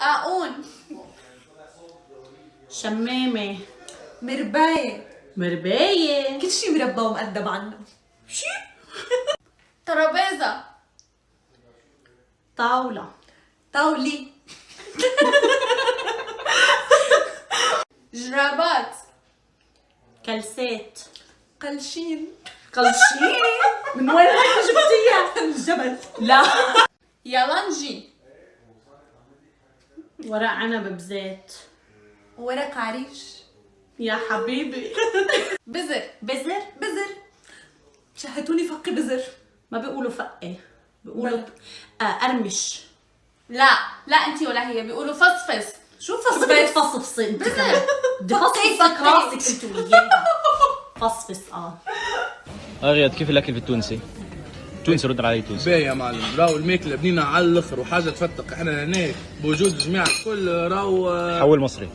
اقون. شمامة. مرباية. مرباية. كل شي مربى ومؤدب عنه. شي. ترابيزة. طاولة. طاولي. جرابات. كلسات. قلشين. قلشين؟ من وين هيك جبتيها؟ الجبل. لا. يالنجي. ورق عنب بزيت. ورق عريش. يا حبيبي. بزر. بزر؟ بزر. شهتوني فقي بزر. ما بيقولوا فقة، بيقولوا قرمش. لا لا انتي ولا هي بيقولوا فصفص. شو شو بدك فصفص؟ تفصفصي انت بزر. كمان؟ بدي فصفصك راسك انت وياها. فصفص. غياد كيف الاكل في التونسي؟ تونسي رد علي تونسي. باهي يا معلم، راهو الماكله بنينه على الاخر وحاجه تفتق. احنا هناك بوجود جميع الكل راهو حول مصري.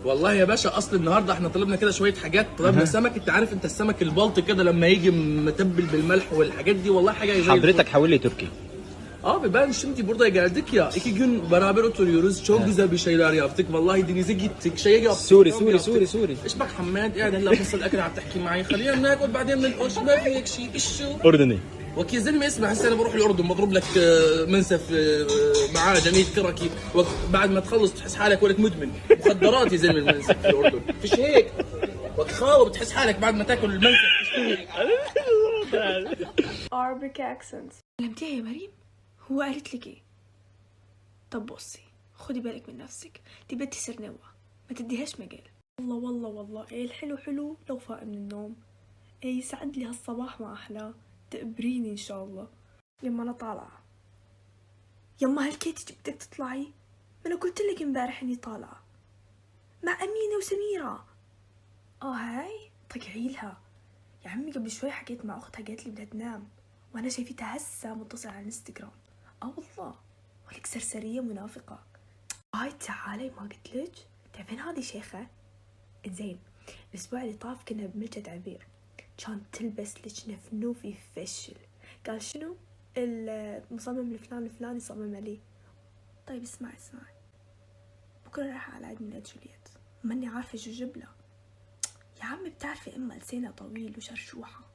والله يا باشا اصل النهارده احنا طلبنا كده شويه حاجات. طلبنا سمك، انت عارف انت السمك البلطي كده لما يجي متبل بالملح والحاجات دي، والله حاجه زي حضرتك حول لي تركي. Ben şimdi burada geldik ya, 2 gün beraber oturuyoruz. Çok güzel bir şeyler yaptık. Vallahi denize gittik, şeye yaptık. سوري kamp سوري yaptık. سوري سوري. ايش بك حماد قاعد هلا بنص الاكل عم تحكي معي. خلينا ناكل بعدين ننقش ما في هيك شيء. ايش شو؟ اردني. وكي زلمه اسمع، هسه انا بروح الاردن بضرب لك منسف معاه جميل كركي، بعد ما تخلص تحس حالك ولك مدمن مخدرات يا زلمه. المنسف في الاردن فيش هيك. وقت خاوه بتحس حالك بعد ما تاكل المنسف. Arabic accents. علمتيها يا مريم؟ هو قالت لك ايه؟ طب بصي، خدي بالك من نفسك، دي بنتي سرنوة، ما تديهاش مجال. والله والله والله ايه الحلو حلو لو فاق من النوم. ايه يسعد لي هالصباح ما احلاه، تقبريني ان شاء الله. يما انا طالعة. يما هالكيتي بدك تطلعي؟ ما انا قلت لك امبارح اني طالعة مع امينة وسميرة. هاي طقعي لها يا عمي. قبل شوي حكيت مع اختها قالت لي بدها تنام، وانا شايفتها هسه متصلة على الانستغرام. والله ولك سرسرية منافقة. هاي تعالي ما قلتلك؟ تعرفين هذه شيخة؟ زين الاسبوع اللي طاف كنا بملجة عبير، كانت تلبس لك نفنوف يفشل. قال شنو؟ المصمم الفلاني صمم لي. طيب اسمعي بكرة رايحة على عيد ميلاد جولييت، ماني عارفة شو جبلها. يا عمي بتعرفي اما لسانها طويل وشرشوحة.